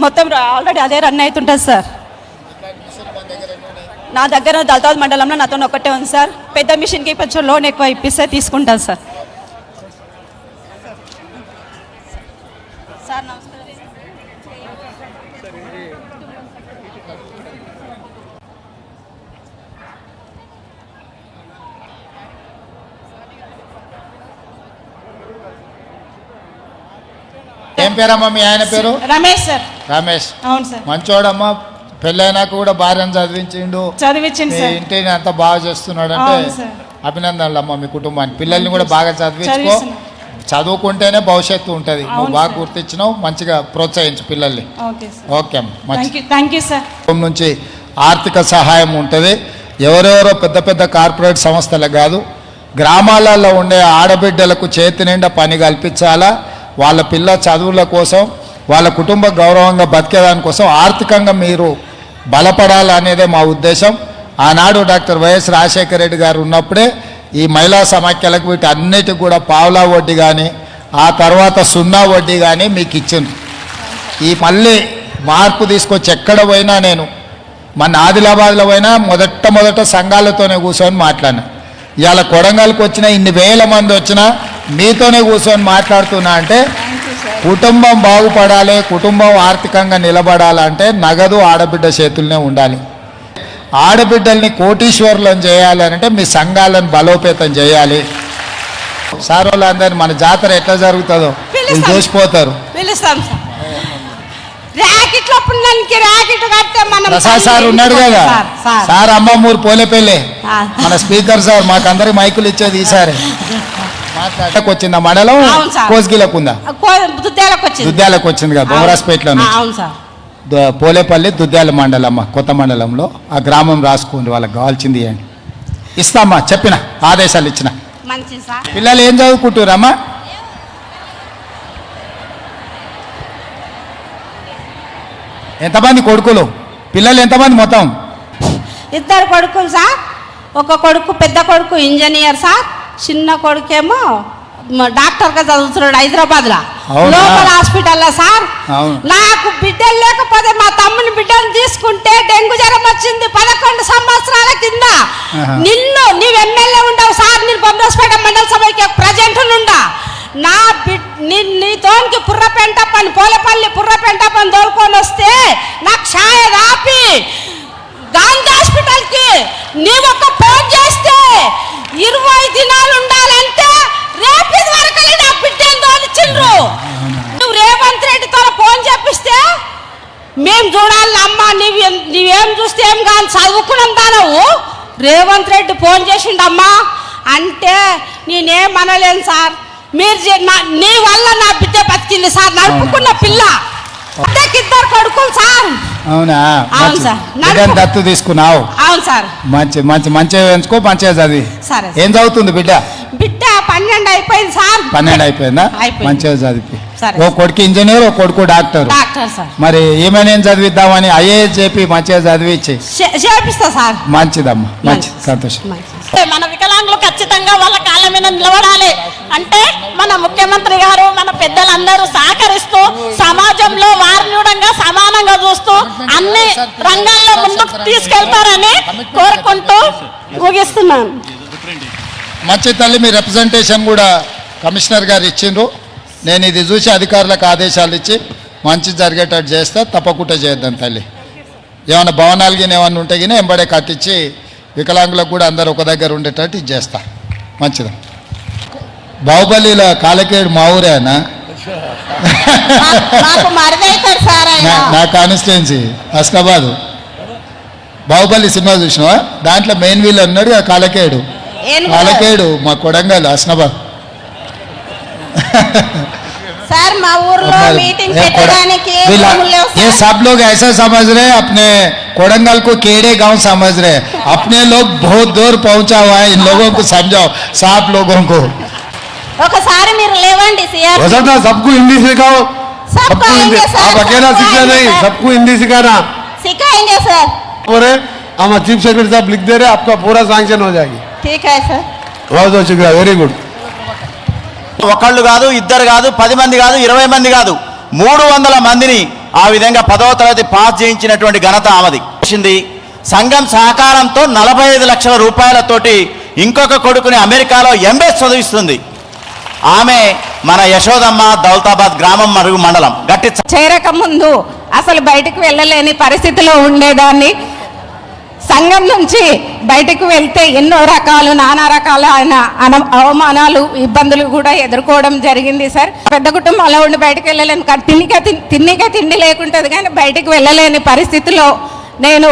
మొత్తం ఆల్రెడీ అదే రన్ అవుతుంటుంది సార్. నా దగ్గర దళితాబాద్ మండలంలో నాతో ఒకటే ఉంది సార్. పెద్ద మిషన్కి కొంచెం లోన్ ఎక్కువ ఇప్పిస్తే తీసుకుంటాను సార్. సార్ నమస్కారం. ఏం పేరమ్మా మీ ఆయన పేరు? రమేష్ సార్. రమేష్. అవును సార్. మంచోడమ్మా, పెళ్ళైనాక కూడా భార్యను చదివించిండు సార్. ఇంటిని అంతా బాగా చేస్తున్నాడు అంటే అభినందనలు అమ్మా మీ కుటుంబానికి. పిల్లల్ని కూడా బాగా చదివించుకో, చదువుకుంటేనే భవిష్యత్తు ఉంటుంది. నువ్వు బాగా గుర్తించినావు, మంచిగా ప్రోత్సహించు పిల్లల్ని. ఓకే అమ్మా, థ్యాంక్ యూ సార్. నుంచి ఆర్థిక సహాయం ఉంటుంది. ఎవరెవరో పెద్ద పెద్ద కార్పొరేట్ సంస్థలకు కాదు, గ్రామాలలో ఉండే ఆడబిడ్డలకు చేతి నిండా పని కల్పించాలా. వాళ్ళ పిల్ల చదువుల కోసం, వాళ్ళ కుటుంబ గౌరవంగా బతికేదానికోసం ఆర్థికంగా మీరు బలపడాలనేదే మా ఉద్దేశం. ఆనాడు డాక్టర్ వైఎస్ రాజశేఖర రెడ్డి గారు ఉన్నప్పుడే ఈ మహిళా సమాఖ్యలకు వీటి అన్నిటికి కూడా పావులా వడ్డీ కానీ, ఆ తర్వాత సున్నా వడ్డీ కానీ మీకు ఇచ్చింది. ఈ మళ్ళీ మార్పు తీసుకొచ్చి ఎక్కడ పోయినా, నేను మన ఆదిలాబాద్లో పోయినా మొదట సంఘాలతోనే కూర్చొని మాట్లాడినా. ఇవాళ కొడంగల్కి వచ్చిన ఇన్ని వేల మంది వచ్చినా మీతోనే కూర్చొని మాట్లాడుతున్నా అంటే కుటుంబం బాగుపడాలి, కుటుంబం ఆర్థికంగా నిలబడాలంటే నగదు ఆడబిడ్డ చేతుల్నే ఉండాలి. ఆడబిడ్డల్ని కోటీశ్వరులను చేయాలి అంటే మీ సంఘాలను బలోపేతం చేయాలి. సార్ వాళ్ళందరినీ మన జాతర ఎట్లా జరుగుతుందో మీరు చూసిపోతారు. ప్రసాద్ సార్ ఉన్నాడు కదా సార్, అమ్మమ్మూరు పోలేపల్లి మన స్పీకర్ సార్, మాకందరికి మైకులు ఇచ్చేది ఈసారి. మాట్లాడకు వచ్చిందా మండలం? కోస్గిలకు ఉందా? దుద్యాలకు వచ్చింది కదా, బొమ్మరాజ్పేటలో పోలేపల్లి దుద్యాల మండలం అమ్మ, కొత్త మండలంలో. ఆ గ్రామం రాసుకోండి, వాళ్ళకి కావాల్సింది ఏంటి ఇస్తామ్మా, చెప్పిన ఆదేశాలు ఇచ్చిన. పిల్లలు ఏం చదువుకుంటురమ్మా? ఎంతమంది కొడుకులు? పిల్లలు ఎంతమంది మొత్తం? 2 కొడుకులు సార్. ఒక కొడుకు, పెద్ద కొడుకు ఇంజనీర్ సార్, చిన్న కొడుకేమో డాక్టర్గా చదువుతున్నాడు హైదరాబాద్లో, లోకల్ హాస్పిటల్లో సార్. నాకు బిడ్డలు లేకపోతే మా తమ్ముని బిడ్డను తీసుకుంటే డెంగ్యూ జ్వరం వచ్చింది 11 సంవత్సరాల కింద. నీవు ఎమ్మెల్యే ఉండవు సార్, నేను బొమ్మరాజ్పేట మండల సభకి ప్రజెంట్ నుండా. నీతోనికి పుర్రపెంట పని, పోలేపల్లి పుర్రపెంట పని తోలుకొని వస్తే నాకు ఛాయ రాపి గాంధీ హాస్పిటల్కి నీవు ఒక ఫోన్ చేస్తే 20 దినాలు ఉండాలంటే రేపు ఇది వరకు నా బిడ్డను తోలిచిండ్రు. నువ్వు రేవంత్ రెడ్డితో ఫోన్ చేపిస్తే మేము చూడాలి అమ్మా, నీవేం చూస్తే ఏం కానీ చదువుకున్నాం దానవు. రేవంత్ రెడ్డి ఫోన్ చేసిండమ్మా అంటే నేనేమనలేను సార్. మీరు నీ వల్ల నా బిడ్డ బతికింది సార్, నడుపుకున్న పిల్ల. 2 కొడుకులు సార్. అవునా? అవును సార్. దత్తు తీసుకున్నావు? అవును సార్. మంచిగా ఎంచుకో, మంచిగా చదివి. ఏం చదువుతుంది బిడ్డ? 12 అయిపోయింది సార్. 12 అయిపోయిందా? మంచిగా చదివి. ఓ కొడుకు ఇంజనీర్, ఓ కొడుకు డాక్టర్. మరి ఏమైనా ఏం చదివిద్దామని ఐఏఎస్ చెప్పి మంచిగా చదివించి చేపిస్తా సార్. మంచిదమ్మా, మంచి సంతోషం. మన వికలాంగులు ఖచ్చితంగా వాళ్ళ కాళ్ళ మీద నిలబడాలి అంటే మన ముఖ్యమంత్రి గారు, మన పెద్దలందరూ సహకరిస్తూ సమాజంలో వారిని కూడా సమానంగా చూస్తూ అన్ని రంగాల్లో ముందుకు తీసుకెళ్తారని కోరుకుంటూ ముగిస్తున్నాను. మంచి తల్లి, మీ రిప్రజెంటేషన్ కూడా కమిషనర్ గారు ఇచ్చిండ్రు. నేను ఇది చూసి అధికారులకు ఆదేశాలు ఇచ్చి మంచి జరిగేటట్టు చేస్తే తప్పకుండా చేద్దాం తల్లి. ఏమైనా భవనాలు గిన ఏమన్నా ఉంటే గిన ఎంబడే కట్టించి వికలాంగులకు కూడా అందరు ఒక దగ్గర ఉండేటట్టు ఇది చేస్తా. మంచిది. బాహుబలిలో కాలకేడు మా ఊరేనా? నా కాన్స్టిట్యున్సీ హస్నాబాద్. బాహుబలి సినిమా చూసినావా? దాంట్లో మెయిన్ వీల్ అన్నాడు కాలకేడు. కాలకేడు మా కొడంగల్ హస్నాబాద్. सर मीटिंग ये सब लोग ऐसा समझ रहे अपने कोडंगल को केड़े गांव समझ रहे, अपने लोग बहुत दूर पहुंचा हुआ है. इन लोगों को समझाओ, साफ लोगों को. सबको हिंदी सिखाओ. सबको हिंदी. आप अकेला सीखना नहीं, सबको हिंदी सिखाना सिखाएंगे सर. हम चीफ सेक्रेटरी साहब लिख दे रहे, आपका पूरा सैंक्शन हो जाएगी. ठीक है सर. बहुत बहुत शुक्रिया, वेरी गुड. ఒకళ్ళు కాదు, ఇద్దరు కాదు, 10 మంది కాదు, 20 మంది కాదు, 300 మందిని ఆ విధంగా 10వ తరగతి పాస్ చేయించినటువంటి ఘనత ఆమెది. సంఘం సహకారంతో 45 లక్షల రూపాయలతోటి ఇంకొక కొడుకుని అమెరికాలో ఎంబీఏ చదివిస్తుంది. ఆమె మన యశోదమ్మ, దౌలతాబాద్ గ్రామం మరియు మండలం. గట్టి చేరక ముందు అసలు బయటకు వెళ్ళలేని పరిస్థితిలో ఉండేదాన్ని. సంఘం నుంచి బయటకు వెళ్తే ఎన్నో రకాలు నానా రకాలైన అవమానాలు, ఇబ్బందులు కూడా ఎదుర్కోవడం జరిగింది సార్. పెద్ద కుటుంబంలో ఉండి బయటకు వెళ్ళలేను, తిన్నిక తిండి లేకుంటుంది కానీ బయటకు వెళ్ళలేని పరిస్థితిలో నేను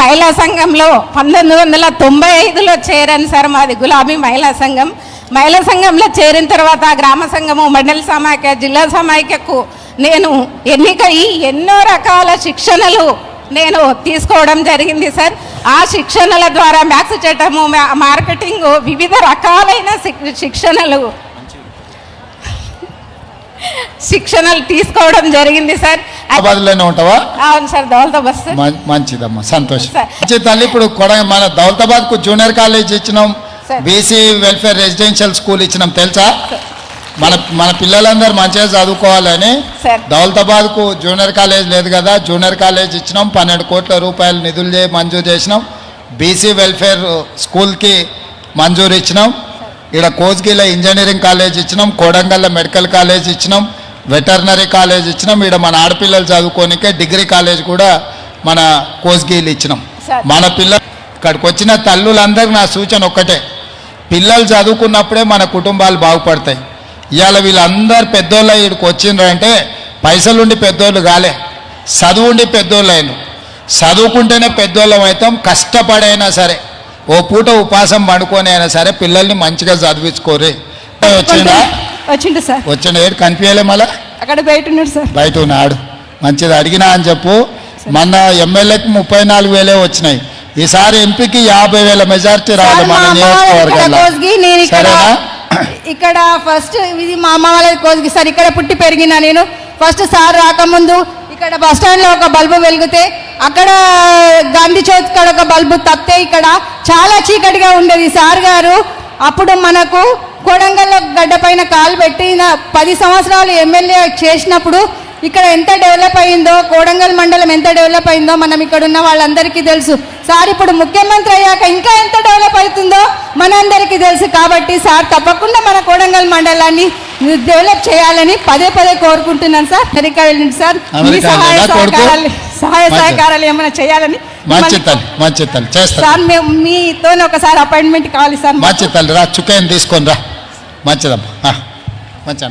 మహిళా సంఘంలో 1995లో చేరాను సార్. మాది గులాబీ మహిళా సంఘం. మహిళా సంఘంలో చేరిన తర్వాత గ్రామ సంఘము, మండల సమాఖ్య, జిల్లా సమాఖ్యకు నేను ఎన్నికయి ఎన్నో రకాల శిక్షణలు నేను తీసుకోవడం జరిగింది సార్. ఆ శిక్షణల ద్వారా మ్యాథ్స్ చట్టము, మార్కెటింగ్, వివిధ రకాలైన శిక్షణలు తీసుకోవడం జరిగింది సార్. ఉంటావా? అవును సార్, దౌలతాబాద్ సార్. మంచిదమ్మా, సంతోషం. మంచి తల్లి, ఇప్పుడు మన దౌలతాబాద్ కు జూనియర్ కాలేజ్ ఇచ్చినాం, బీసీ వెల్ఫేర్ రెసిడెన్షియల్ స్కూల్ ఇచ్చినాం తెలుసా? మన పిల్లలందరూ మంచిగా చదువుకోవాలని దౌలతాబాద్ కు జూనియర్ కాలేజ్ లేదు కదా, జూనియర్ కాలేజ్ ఇచ్చినాం. 12 కోట్ల రూపాయలు నిధులు మంజూరు చేసినాం. బీసీ వెల్ఫేర్ స్కూల్కి మంజూరు ఇచ్చినాం. ఇక్కడ కోస్గిలో ఇంజనీరింగ్ కాలేజ్ ఇచ్చినాం, కోడంగల్లో మెడికల్ కాలేజ్ ఇచ్చినాం, వెటర్నరీ కాలేజ్ ఇచ్చినాం. ఇక్కడ మన ఆడపిల్లలు చదువుకోనికే డిగ్రీ కాలేజ్ కూడా మన కోస్గిలు ఇచ్చినాం. మన పిల్లలు ఇక్కడికి వచ్చిన తల్లులందరికీ నా సూచన ఒక్కటే, పిల్లలు చదువుకున్నప్పుడే మన కుటుంబాలు బాగుపడతాయి. ఇవాళ వీళ్ళందరూ పెద్దోళ్ళు ఇక్కడికి వచ్చిండ్రంటే పైసలుండి పెద్దోళ్ళు కాలే, చదువుండి పెద్దోళ్ళు అయిన. చదువుకుంటేనే పెద్దోళ్ళం అవుతాం. కష్టపడైనా సరే, ఓ పూట ఉపాసం పండుకొని అయినా సరే పిల్లల్ని మంచిగా చదివించుకోరే. వచ్చిండు సార్. వచ్చిండు, ఏడు కనిపించలే మళ్ళా? అక్కడ బయట ఉన్నాడు సార్. బయట ఉన్నాడు. మంచిది అడిగినా అని చెప్పు. మన ఎమ్మెల్యేకి 34,000 వచ్చినాయి. ఈసారి ఎంపీకి 50,000 మెజార్టీ రావాలి మన నియోజకవర్గంలో. సరేనా? ఇక్కడ ఫస్ట్ ఇది మా అమ్మ వాళ్ళ కోసిగి సార్. ఇక్కడ పుట్టి పెరిగిన నేను. ఫస్ట్ సార్ రాకముందు ఇక్కడ బస్ స్టాండ్లో ఒక బల్బు వెలిగితే, అక్కడ గాంధీ చౌక్ కాడ ఒక బల్బు తప్పితే ఇక్కడ చాలా చీకటిగా ఉండేది. సార్ గారు అప్పుడు మనకు కోడంగల్లో గడ్డ పైన కాలు పెట్టిన 10 సంవత్సరాలు ఎమ్మెల్యే చేసినప్పుడు ఇక్కడ ఎంత డెవలప్ అయిందో, కోడంగల్ మండలం ఎంత డెవలప్ అయిందో మనం ఇక్కడ ఉన్న వాళ్ళందరికీ తెలుసు. సార్ ఇప్పుడు ముఖ్యమంత్రి అయ్యాక ఇంకా ఎంత డెవలప్ అవుతుందో మనందరికీ తెలుసు. కాబట్టి సార్ తప్పకుండా మన కోడంగల్ మండలాన్ని డెవలప్ చేయాలని పదే కోరుకుంటున్నాను సార్. అమెరికా వెళ్ళండి సార్, మీ సహాయ సహకారాలు ఏమైనా చేయాలని సార్. మీతో ఒకసారి అపాయింట్మెంట్ కావాలి సార్. మంచి తల్లి రా, చుక్కని తీసుకొని రా. మంచిదమ్మా, మంచి